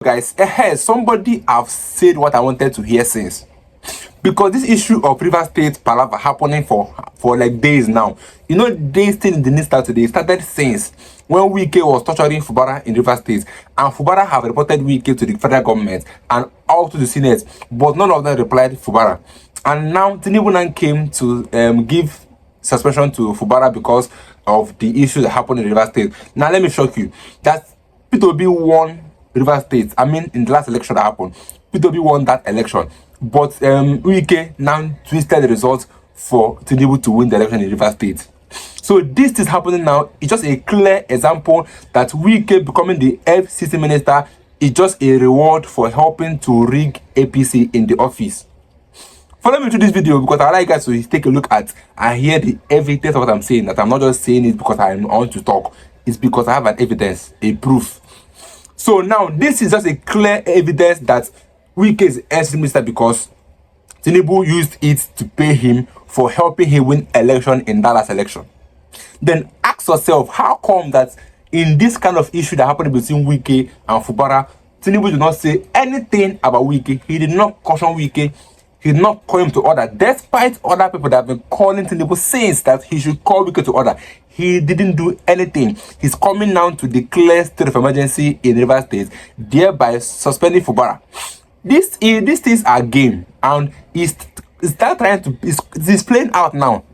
Guys, somebody have said what I wanted to hear since. Because this issue of River State palaver happening for like days now. You know, they still didn't start today. It started since when Wike was torturing Fubara in River State, and Fubara have reported Wike to the federal government and also the Senate, but none of them replied Fubara. And now Tinubu now came to give suspension to Fubara because of the issue that happened in River State. Now let me shock you that P2B won River State. I mean, in the last election that happened, P2B won that election. But Wike now twisted the results for Tinubu to win the election in River State. So this is happening now. It's just a clear example that Wike becoming the FCC minister is just a reward for helping to rig APC in the office. Follow me to this video because I like you guys to take a look at and hear the evidence of what I'm saying. That I'm not just saying it because I want to talk. It's because I have an evidence, a proof. So now this is just a clear evidence that Wike is FCC minister because Tinubu used it to pay him for helping him win election in that last election. Then ask yourself, how come that in this kind of issue that happened between Wike and Fubara, Tinubu did not say anything about Wike? He did not caution Wike. He did not call him to order, despite other people that have been calling Tinubu since that he should call Wike to order. He didn't do anything. He's coming now to declare state of emergency in River State, thereby suspending Fubara. These things are game, and it's playing out now.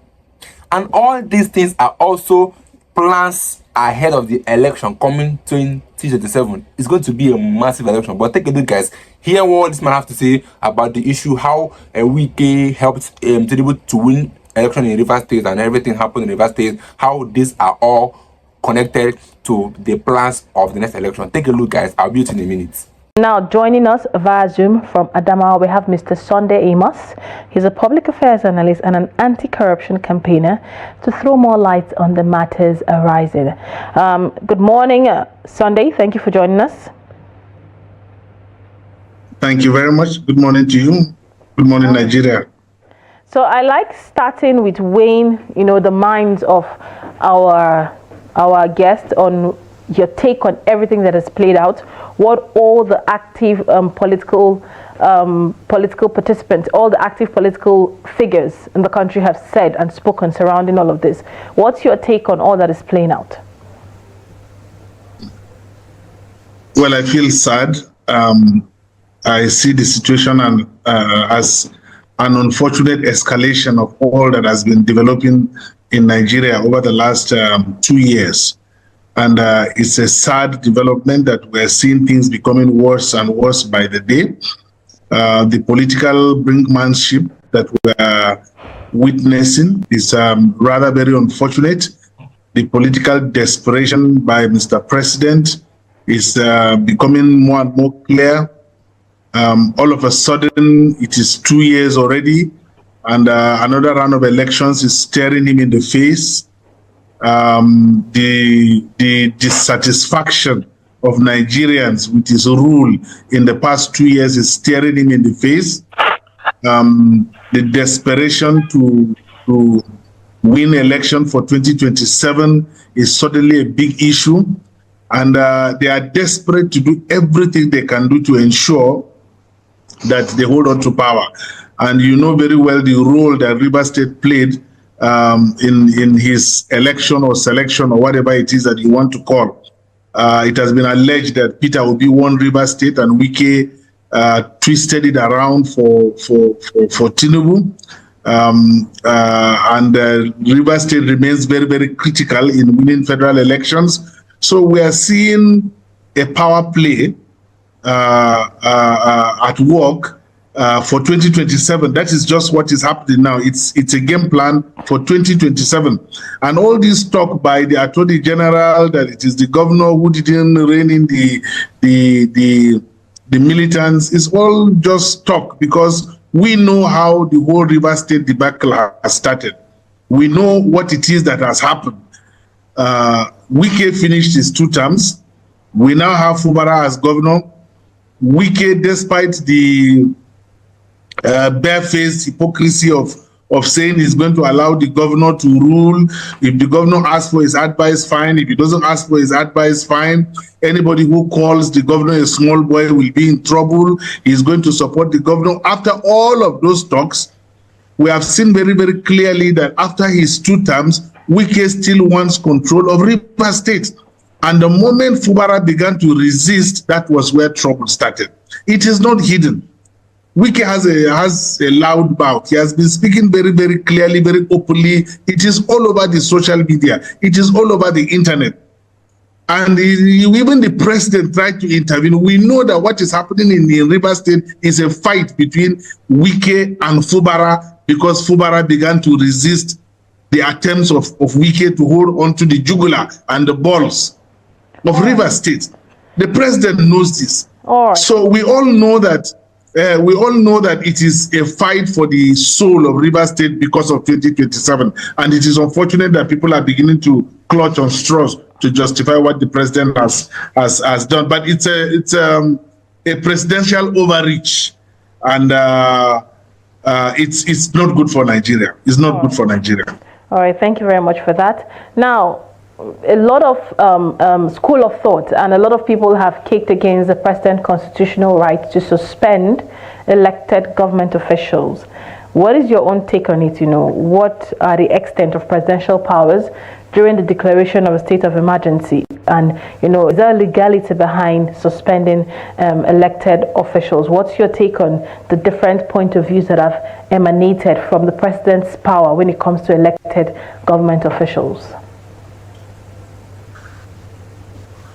And all these things are also plans ahead of the election coming 2027. It's going to be a massive election. But take a look, guys. Hear what this man have to say about the issue, how Wike helped Tinubu to win election in River State and everything happened in River State, how these are all connected to the plans of the next election. Take a look, guys. I'll be with you in a minute. Now joining us via Zoom from Adamawa, we have Mr. Sunday Amos. He's a public affairs analyst and an anti-corruption campaigner to throw more light on the matters arising. Good morning, Sunday. Thank you for joining us. Thank you very much. Good morning to you. Good morning, Nigeria. So I like starting with weighing, the minds of our guest on your take on everything that has played out, what all the active political participants, all the active political figures in the country have said and spoken surrounding all of this. What's your take on all that is playing out? Well, I feel sad. I see the situation as an unfortunate escalation of all that has been developing in Nigeria over the last 2 years. And it's a sad development that we're seeing things becoming worse and worse by the day. The political brinkmanship that we're witnessing is rather very unfortunate. The political desperation by Mr. President is becoming more and more clear. All of a sudden, it is 2 years already, and another round of elections is staring him in the face. The dissatisfaction of Nigerians with his rule in the past 2 years is staring him in the face. The desperation to win election for 2027 is suddenly a big issue, and they are desperate to do everything they can do to ensure that they hold on to power. And you know very well the role that River State played in his election or selection or whatever it is that you want to call. It has been alleged that Peter Obi won River State and Wike twisted it around for Tinubu. River State remains very, very critical in winning federal elections. So we are seeing a power play at work for 2027. That is just what is happening now. It's a game plan for 2027. And all this talk by the Attorney General that it is the governor who didn't rein in the militants is all just talk, because we know how the whole River State debacle has started. We know what it is that has happened. Wike finished his 2 terms. We now have Fubara as governor. Wike, despite the barefaced hypocrisy of of saying he's going to allow the governor to rule. If the governor asks for his advice, fine. If he doesn't ask for his advice, fine. Anybody who calls the governor a small boy will be in trouble. He's going to support the governor. After all of those talks, we have seen very, very clearly that after his 2 terms, Wike still wants control of Rivers State. And the moment Fubara began to resist, that was where trouble started. It is not hidden. Wike has a loud mouth. He has been speaking very, very clearly, very openly. It is all over the social media. It is all over the internet. And even the president tried to intervene. We know that what is happening in Rivers State is a fight between Wike and Fubara, because Fubara began to resist the attempts of Wike to hold on to the jugular and the balls of Rivers State. The president knows this. So we all know that it is a fight for the soul of Rivers State because of 2027, and it is unfortunate that people are beginning to clutch on straws to justify what the president has done. But it's a presidential overreach, and it's not good for Nigeria. It's not good for Nigeria. All right, thank you very much for that. Now, a lot of school of thought and a lot of people have kicked against the president's constitutional right to suspend elected government officials. What is your own take on it? What are the extent of presidential powers during the declaration of a state of emergency? And, is there legality behind suspending elected officials? What's your take on the different point of views that have emanated from the president's power when it comes to elected government officials?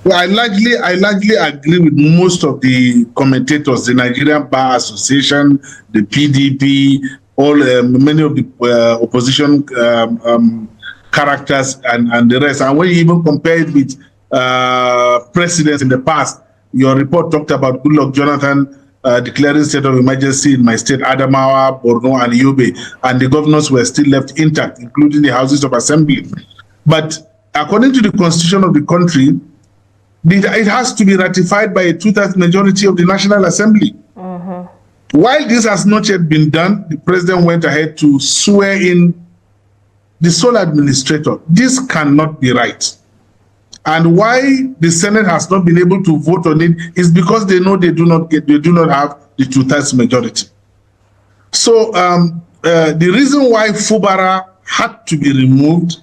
Well, I largely agree with most of the commentators, the Nigerian Bar Association, the PDP, many of the opposition characters and the rest. And when you even compare it with presidents in the past, your report talked about Goodluck Jonathan declaring state of emergency in my state, Adamawa, Borno, and Yobe, and the governors were still left intact, including the houses of assembly. But according to the constitution of the country, it has to be ratified by a 2/3 majority of the National Assembly. While this has not yet been done, the president went ahead to swear in the sole administrator. This cannot be right. And why the Senate has not been able to vote on it is because they know they do not have the 2/3 majority. So the reason why Fubara had to be removed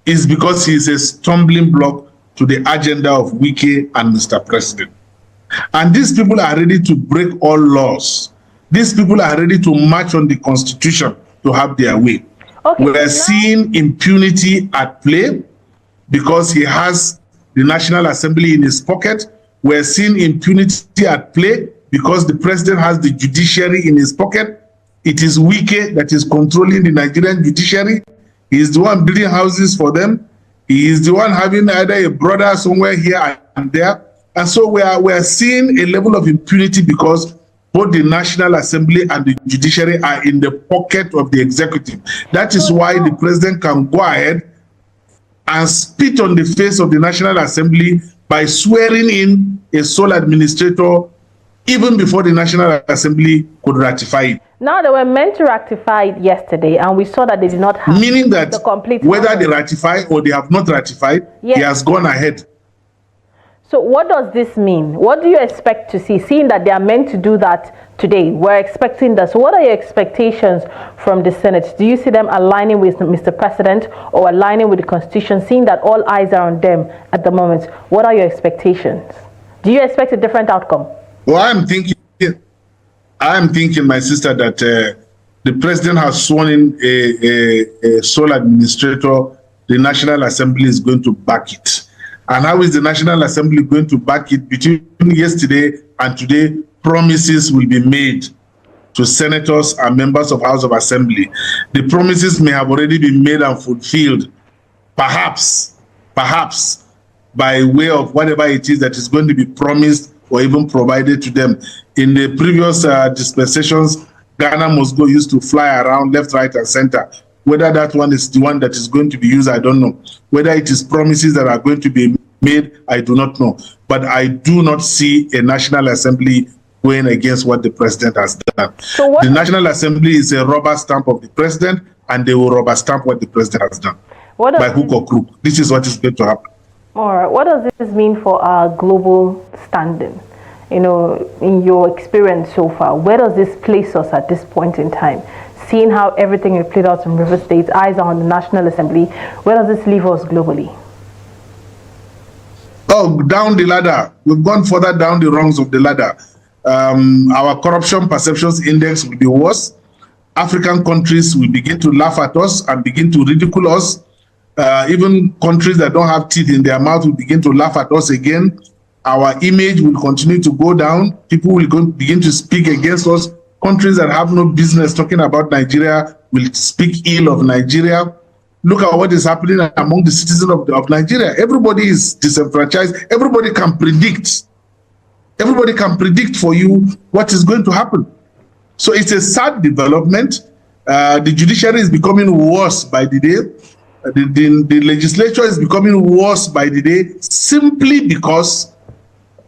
is because he is a stumbling block to the agenda of Wike and Mr. President. And these people are ready to break all laws. These people are ready to march on the Constitution to have their way. We're seeing impunity at play because he has the National Assembly in his pocket. We're seeing impunity at play because the president has the judiciary in his pocket. It is Wike that is controlling the Nigerian judiciary. He is the one building houses for them. He is the one having either a brother somewhere here and there. And so we are seeing a level of impunity because both the National Assembly and the judiciary are in the pocket of the executive. That is why the president can go ahead and spit on the face of the National Assembly by swearing in a sole administrator even before the National Assembly could ratify it. Now, they were meant to ratify it yesterday, and we saw that they did not have meaning that the complete whether number. they ratify or they have not ratified, yes. He has gone ahead. So what does this mean? What do you expect to see? Seeing that they are meant to do that today, we're expecting that. So what are your expectations from the Senate? Do you see them aligning with Mr. President or aligning with the Constitution, seeing that all eyes are on them at the moment? What are your expectations? Do you expect a different outcome? Well, I'm thinking, my sister, that the president has sworn in a sole administrator. The National Assembly is going to back it. And how is the National Assembly going to back it? Between yesterday and today, promises will be made to senators and members of House of Assembly. The promises may have already been made and fulfilled, perhaps by way of whatever it is that is going to be promised or even provided to them. In the previous dispensations, Ghana Must Go used to fly around left, right, and center. Whether that one is the one that is going to be used, I don't know. Whether it is promises that are going to be made, I do not know. But I do not see a National Assembly going against what the president has done. So the National Assembly is a rubber stamp of the president, and they will rubber stamp what the president has done. By hook or crook. This is what is going to happen. All right. What does this mean for our global standing? You know, in your experience so far, where does this place us at this point in time? Seeing how everything is played out in River State, eyes are on the National Assembly, where does this leave us globally? Oh, down the ladder. We've gone further down the rungs of the ladder. Our corruption perceptions index will be worse. African countries will begin to laugh at us and begin to ridicule us. Even countries that don't have teeth in their mouth will begin to laugh at us again. Our image will continue to go down. People will begin to speak against us. Countries that have no business talking about Nigeria will speak ill of Nigeria. Look at what is happening among the citizens of Nigeria. Everybody is disenfranchised. Everybody can predict. Everybody can predict for you what is going to happen. So it's a sad development. The judiciary is becoming worse by the day. The legislature is becoming worse by the day simply because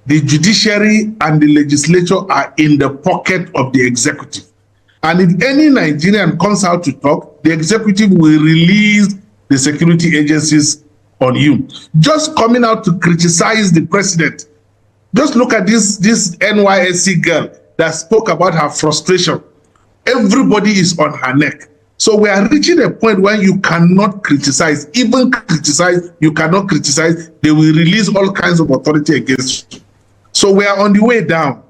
the judiciary and the legislature are in the pocket of the executive. And if any Nigerian comes out to talk, the executive will release the security agencies on you. Just coming out to criticize the president. Just look at this NYSC girl that spoke about her frustration. Everybody is on her neck. So we are reaching a point where you cannot criticize. Even criticize, you cannot criticize. They will release all kinds of authority against you. So we are on the way down.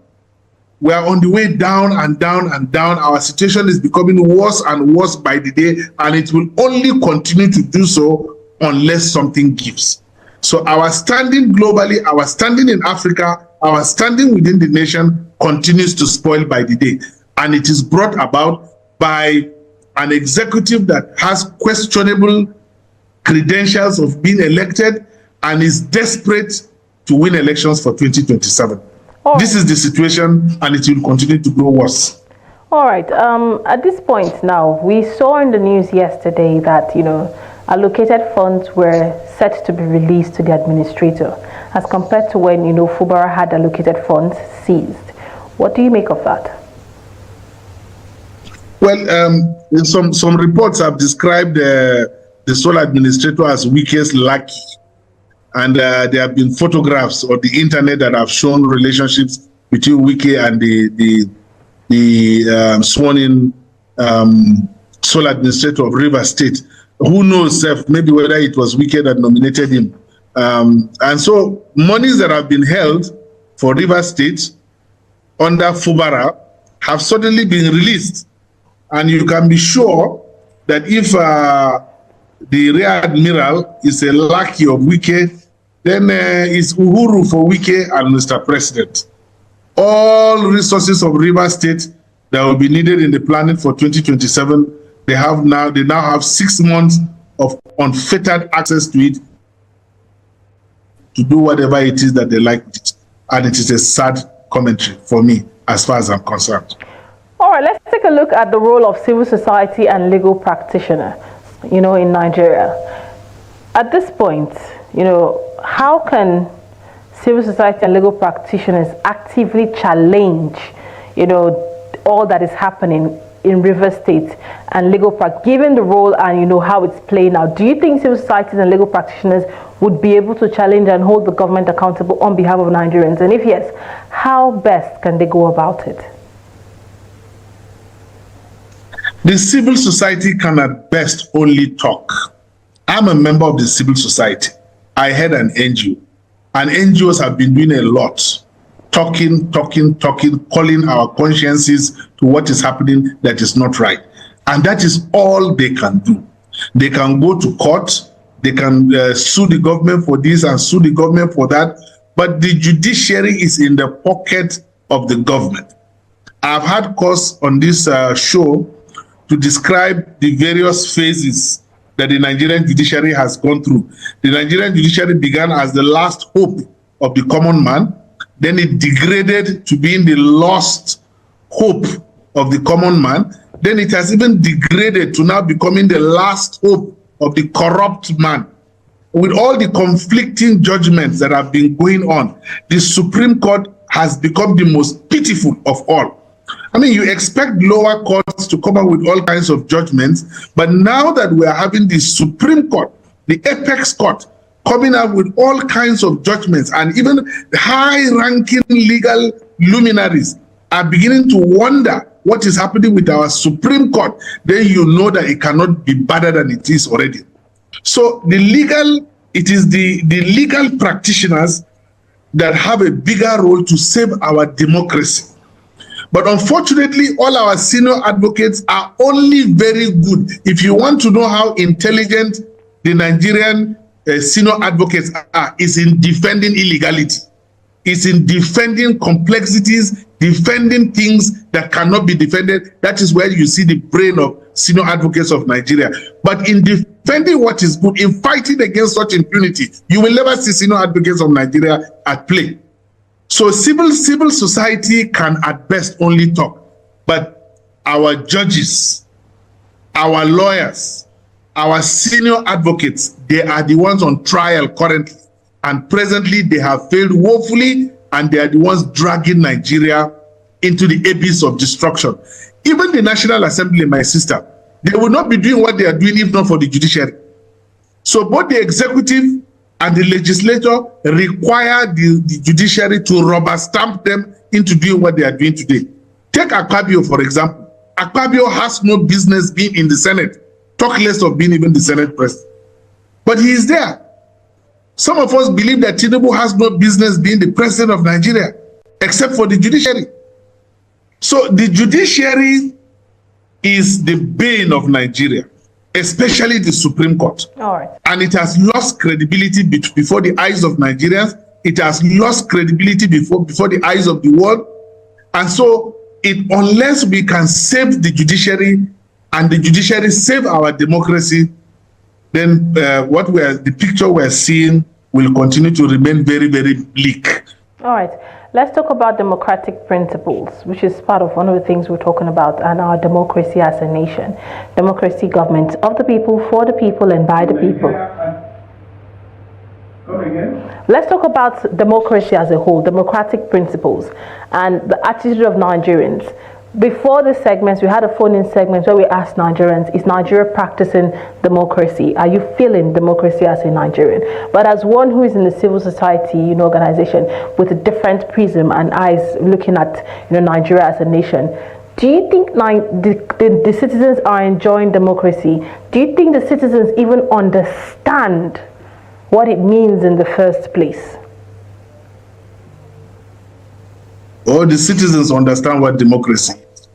We are on the way down and down and down. Our situation is becoming worse and worse by the day, and it will only continue to do so unless something gives. So our standing globally, our standing in Africa, our standing within the nation continues to spoil by the day. And it is brought about by an executive that has questionable credentials of being elected and is desperate to win elections for 2027. This is the situation, and it will continue to grow worse. All right. At this point now, we saw in the news yesterday that, allocated funds were set to be released to the administrator as compared to when, Fubara had allocated funds seized. What do you make of that? Well, some reports have described the sole administrator as Wike's lackey. And there have been photographs on the internet that have shown relationships between Wike and the sworn-in sole administrator of River State. Who knows, maybe whether it was Wike that nominated him. And so monies that have been held for River State under Fubara have suddenly been released. And you can be sure that if the Rear Admiral is a lackey of Wike, then it's Uhuru for Wike and Mr. President. All resources of River State that will be needed in the planning for 2027, they now have 6 months of unfettered access to it to do whatever it is that they like with it. And it is a sad commentary for me, as far as I'm concerned. All right, let's take a look at the role of civil society and legal practitioner, in Nigeria. At this point, how can civil society and legal practitioners actively challenge, all that is happening in River State and legal practice, given the role and how it's playing out? Do you think civil societies and legal practitioners would be able to challenge and hold the government accountable on behalf of Nigerians? And if yes, how best can they go about it? The civil society can at best only talk. I'm a member of the civil society. I head an NGO. And NGOs have been doing a lot. Talking, calling our consciences to what is happening that is not right. And that is all they can do. They can go to court. They can sue the government for this and sue the government for that. But the judiciary is in the pocket of the government. I've had course on this show to describe the various phases that the Nigerian judiciary has gone through. The Nigerian judiciary began as the last hope of the common man. Then it degraded to being the lost hope of the common man. Then it has even degraded to now becoming the last hope of the corrupt man. With all the conflicting judgments that have been going on, the Supreme Court has become the most pitiful of all. I mean, you expect lower courts to come up with all kinds of judgments, but now that we are having the Supreme Court, the apex court, coming up with all kinds of judgments, and even high-ranking legal luminaries are beginning to wonder what is happening with our Supreme Court, then you know that it cannot be better than it is already. So it is the legal practitioners that have a bigger role to save our democracy. But unfortunately, all our senior advocates are only very good. If you want to know how intelligent the Nigerian senior advocates are, is in defending illegality. It's in defending complexities, defending things that cannot be defended. That is where you see the brain of senior advocates of Nigeria. But in defending what is good, in fighting against such impunity, you will never see senior advocates of Nigeria at play. So civil society can at best only talk, but our judges, our lawyers, our senior advocates, they are the ones on trial currently. And presently they have failed woefully, and they are the ones dragging Nigeria into the abyss of destruction. Even the National Assembly, my sister, they will not be doing what they are doing if not for the judiciary. So both the executive and the legislature require the judiciary to rubber stamp them into doing what they are doing today. Take Akpabio, for example. Akpabio has no business being in the Senate, talk less of being even the Senate president. But he is there. Some of us believe that Tinubu has no business being the president of Nigeria, except for the judiciary. So the judiciary is the bane of Nigeria, especially the Supreme Court. All right. And it has lost credibility before the eyes of Nigerians. It has lost credibility before the eyes of the world. And so unless we can save the judiciary and the judiciary save our democracy, then the picture we're seeing will continue to remain very, very bleak. All right. Let's talk about democratic principles, which is part of one of the things we're talking about, and our democracy as a nation. Democracy, government of the people, for the people, and by the people. Come again? Let's talk about democracy as a whole, democratic principles, and the attitude of Nigerians. Before this segment, we had a phone-in segment where we asked Nigerians, is Nigeria practicing democracy? Are you feeling democracy as a Nigerian? But as one who is in the civil society, organization with a different prism and eyes looking at, Nigeria as a nation, do you think the citizens are enjoying democracy? Do you think the citizens even understand what it means in the first place? All the citizens understand what democracy is.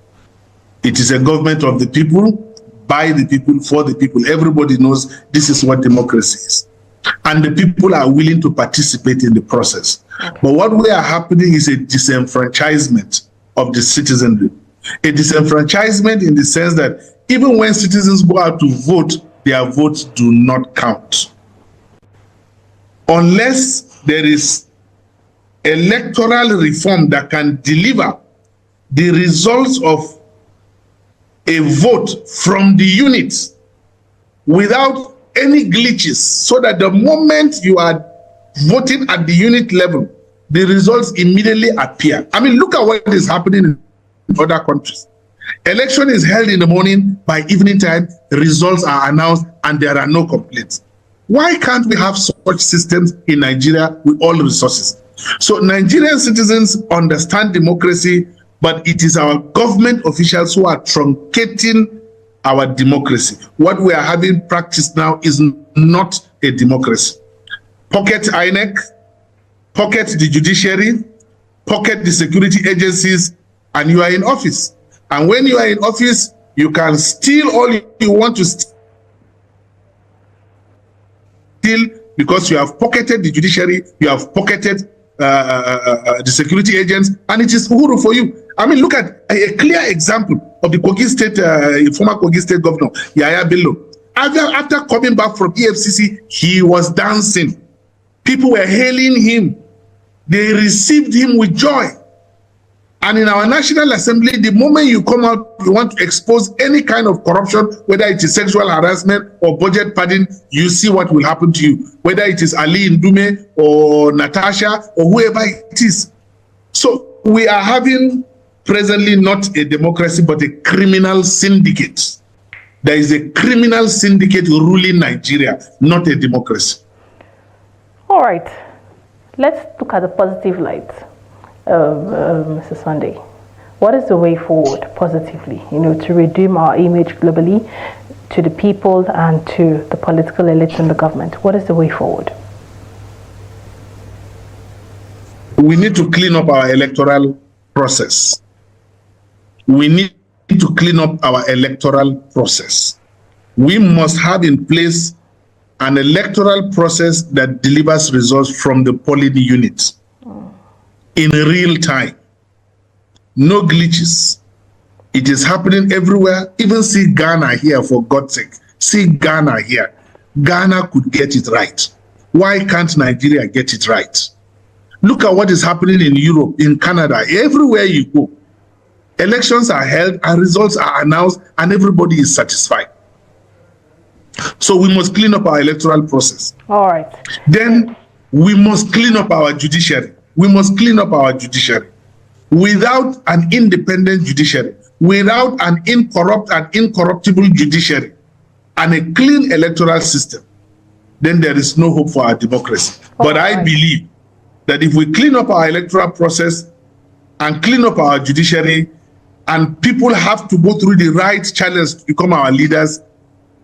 It is a government of the people, by the people, for the people. Everybody knows this is what democracy is. And the people are willing to participate in the process. Okay. But what we are happening is a disenfranchisement of the citizenry. A disenfranchisement in the sense that even when citizens go out to vote, their votes do not count. Unless there is electoral reform that can deliver the results of a vote from the units without any glitches, so that the moment you are voting at the unit level, the results immediately appear. I mean, look at what is happening in other countries. Election is held in the morning, by evening time, results are announced and there are no complaints. Why can't we have such systems in Nigeria with all resources? So Nigerian citizens understand democracy, but it is our government officials who are truncating our democracy. What we are having practiced now is not a democracy. Pocket INEC, pocket the judiciary, pocket the security agencies, and you are in office. And when you are in office, you can steal all you want to steal because you have pocketed the judiciary, you have pocketed the security agents, and it is uhuru for you. I mean, look at a clear example of the Kogi State, former Kogi State Governor, Yaya Bello. After coming back from EFCC, he was dancing. People were hailing him. They received him with joy. And in our National Assembly, the moment you come out, you want to expose any kind of corruption, whether it is sexual harassment or budget padding, you see what will happen to you. Whether it is Ali Ndume or Natasha or whoever it is. So we are having presently not a democracy, but a criminal syndicate. There is a criminal syndicate ruling Nigeria, not a democracy. All right. Let's look at the positive light, Mr. Sunday. What is the way forward positively, to redeem our image globally, to the people and to the political elites and the government? What is the way forward? We need to clean up our electoral process. We need to clean up our electoral process. We must have in place an electoral process that delivers results from the polling units in real time. No glitches. It is happening everywhere. Even see Ghana here, for God's sake. See Ghana here. Ghana could get it right. Why can't Nigeria get it right? Look at what is happening in Europe, in Canada, everywhere you go. Elections are held and results are announced and everybody is satisfied. So we must clean up our electoral process. All right. Then we must clean up our judiciary. We must clean up our judiciary. Without an independent judiciary, without an incorrupt and incorruptible judiciary, and a clean electoral system, then there is no hope for our democracy. But I believe that if we clean up our electoral process and clean up our judiciary, and people have to go through the right channels to become our leaders,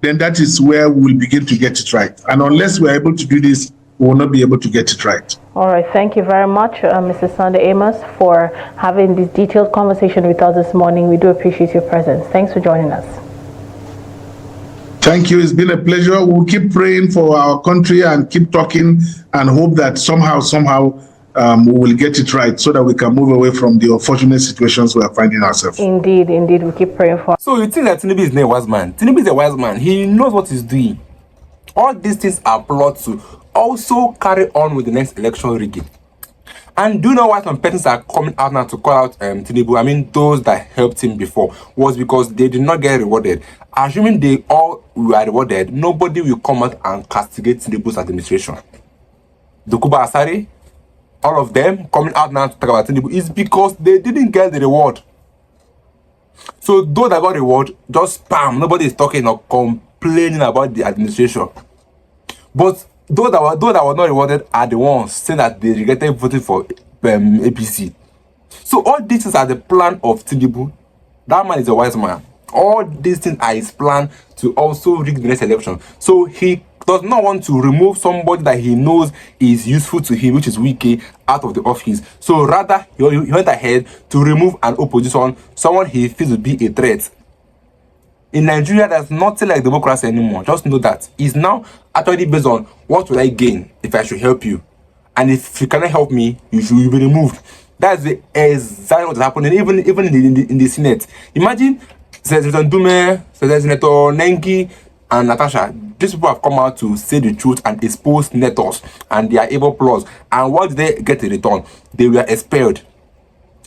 then that is where we will begin to get it right. And unless we're able to do this, we will not be able to get it right. All right. Thank you very much, Mr. Sunday Amos, for having this detailed conversation with us this morning. We do appreciate your presence. Thanks for joining us. Thank you. It's been a pleasure. We'll keep praying for our country and keep talking and hope that somehow, we will get it right so that we can move away from the unfortunate situations we are finding ourselves. Indeed, we keep praying for. So you think that Tinubu is not a wise man? Tinubu is a wise man. He knows what he's doing. All these things are plots to also carry on with the next election rigging. And do you know why some persons are coming out now to call out Tinubu? I mean, those that helped him before, was because they did not get rewarded. Assuming they all were rewarded, nobody will come out and castigate Tinubu's administration. Dokuba Asari, all of them coming out now to talk about Tinubu is because they didn't get the reward. So those that got reward, just spam. Nobody is talking or complaining about the administration. But those that were not rewarded are the ones saying that they regretted voting for APC. So all these things are the plan of Tinubu. That man is a wise man. All these things are his plan to also rig the next election. So he does not want to remove somebody that he knows is useful to him, which is Wike, out of the office. So rather, he went ahead to remove an opposition, someone he feels would be a threat. In Nigeria, there's nothing like democracy anymore. Just know that. It's now actually based on what will I gain if I should help you. And if you cannot help me, you should be removed. That's the exactly what's happening, even in the Senate. Imagine Senator Dume, Senator Nengi, and Natasha. These people have come out to say the truth and expose senators and their evil plots. And what did they get in return? They were expelled.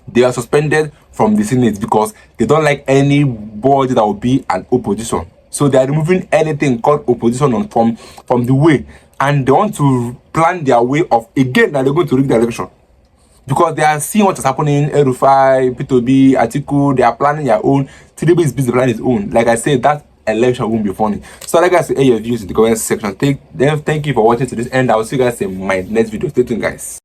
They are suspended from the Senate because they don't like anybody that will be an opposition. So they are removing anything called opposition from the way. And they want to plan their way of, again, that they're going to rig the election. Because they are seeing what is happening in Erufai, P2B, Atiku, they are planning their own. Tinubu is busy planning his own. Like I said, that election won't be funny. So like I said, your views in the comment section. Thank you for watching to this end. I will see you guys in my next video. Stay tuned, guys.